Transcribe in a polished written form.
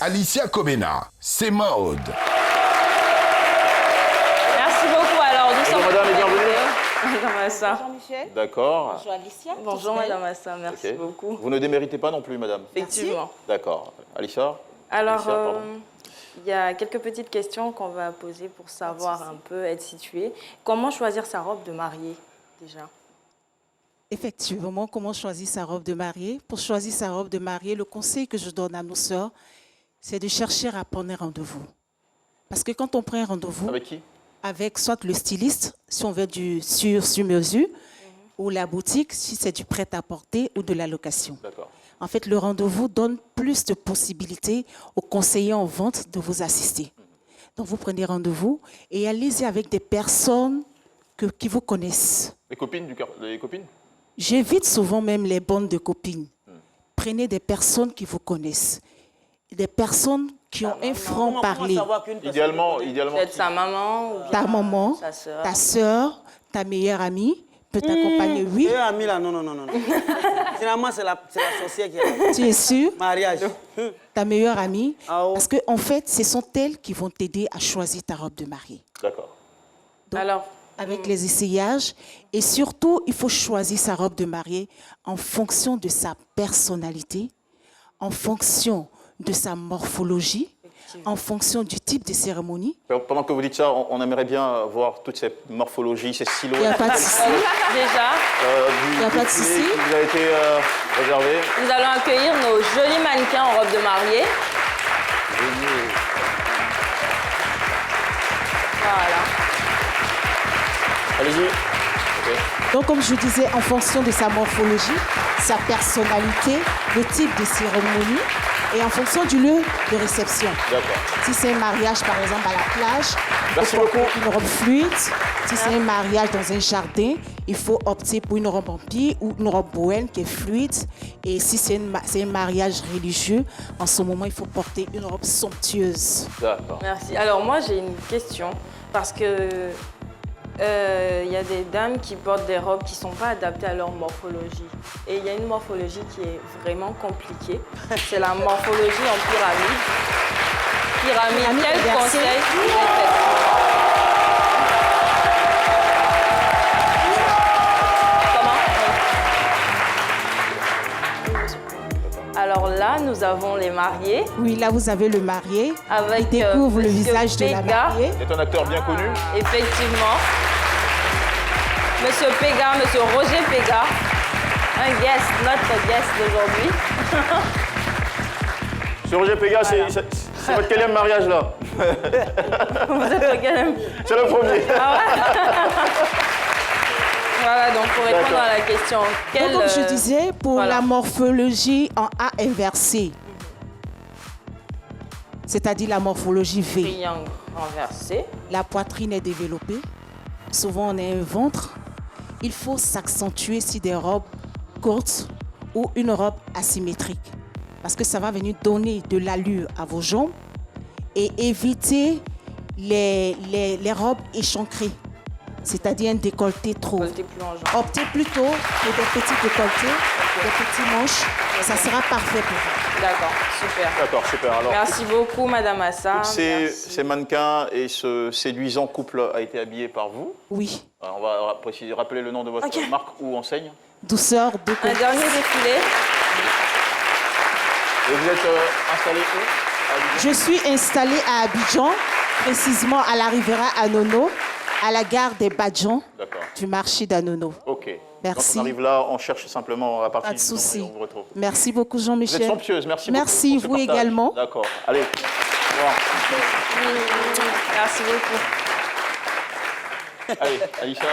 Alicia Comena, c'est Maude. Merci beaucoup. Alors, nous sommes... Bonjour madame et bienvenue. Madame Assa. Jean-Michel. D'accord. Bonjour Alicia. Bonjour Madame Assa, merci Ok. beaucoup. Vous ne déméritez pas non plus, madame. Effectivement. D'accord. Alicia. Alors, Alicia, pardon. il y a quelques petites questions qu'on va poser pour savoir un peu, être situé. Comment choisir sa robe de mariée, déjà? Effectivement, comment choisir sa robe de mariée? Pour choisir sa robe de mariée, le conseil que je donne à nos sœurs, c'est de chercher à prendre un rendez-vous. Parce que quand on prend un rendez-vous, Avec qui? avec soit le styliste, si on veut du sur mesure, ou la boutique, si c'est du prêt-à-porter ou de la location. D'accord. En fait, le rendez-vous donne plus de possibilités aux conseillers en vente de vous assister. Donc, vous prenez rendez-vous et allez-y avec des personnes qui vous connaissent. Les copines du cœur, les copines? J'évite souvent même les bandes de copines. Prenez des personnes qui vous connaissent. Des personnes qui ont un franc-parler. Idéalement. Peut-être sa maman ou bien Ta maman, sa sœur. ta sœur, ta meilleure amie peut t'accompagner, oui. Meilleure amie là, non. Finalement, c'est la sorcière qui est là. Tu es sûr? Mariage. Ta meilleure amie. Ah, oh. Parce qu'en fait, ce sont elles qui vont t'aider à choisir ta robe de mariée. D'accord. Donc, Alors, avec les essayages. Et surtout, il faut choisir sa robe de mariée en fonction de sa personnalité, en fonction de sa morphologie, en fonction du type de cérémonie. Pendant que vous dites ça, on aimerait bien voir toutes ces morphologies, ces Il n'y a silhouettes. pas de souci. déjà, Il n'y a pas de souci. Qui vous a été réservé. nous allons accueillir nos jolis mannequins en robe de mariée. Voilà. Allez-y. Ok. Donc, comme je disais, en fonction de sa morphologie, sa personnalité, le type de cérémonie et en fonction du lieu de réception. D'accord. Si c'est un mariage, par exemple, à la plage, il Merci faut porter beaucoup. une robe fluide. Si c'est un mariage dans un jardin, il faut opter pour une robe en pie ou une robe bohème qui est fluide. Et si c'est un mariage religieux, en ce moment, il faut porter une robe somptueuse. D'accord. Merci. Alors moi j'ai une question parce que il y a des dames qui portent des robes qui ne sont pas adaptées à leur morphologie. Et il y a une morphologie qui est vraiment compliquée. C'est la morphologie en pyramide. Pyramide, quel inversée. conseil? Comment? Alors là, nous avons les mariés. Oui, là, vous avez le marié. Avec, Il découvre le Monsieur visage de la Péga. mariée. C'est un acteur bien connu. Effectivement. Monsieur Péga, Monsieur Roger Péga. Un guest, notre guest d'aujourd'hui. Monsieur Roger Péga, Voilà. c'est votre quatrième mariage là. Vous êtes lequel? C'est le premier. Voilà, donc pour répondre D'accord. à la question, Donc, comme je disais, pour voilà. la morphologie en A inversé, c'est-à-dire la morphologie V, triangle renversé. la poitrine est développée, souvent on a un ventre, il faut s'accentuer sur des robes courtes ou une robe asymétrique parce que ça va venir donner de l'allure à vos jambes et éviter les robes échancrées, c'est-à-dire un décolleté trop. Décolleté plus en genre. Optez plutôt pour des petits décolletés, des petits manches, ça sera parfait pour vous. D'accord, super. D'accord, super. Alors, Merci beaucoup, Madame Assa. ces mannequins et ce séduisant couple a été habillé par vous. Oui, Alors, on va préciser, rappeler le nom de votre Ok. marque ou enseigne. douceur de Un dernier défilé. Et vous êtes installé où? À Abidjan. Je suis installée à Abidjan, précisément à la Riviera Anono, à la gare des Badjans D'accord. du marché d'Anono. Ok. Merci. Quand on arrive là, on cherche simplement à partir Pas de souci. on vous retrouve. Merci beaucoup, Vous êtes Jean-Michel. somptueuse, merci Merci, beaucoup. pour vous ce partage. également. D'accord. Allez. Au revoir. Merci beaucoup. Allez, Alicia.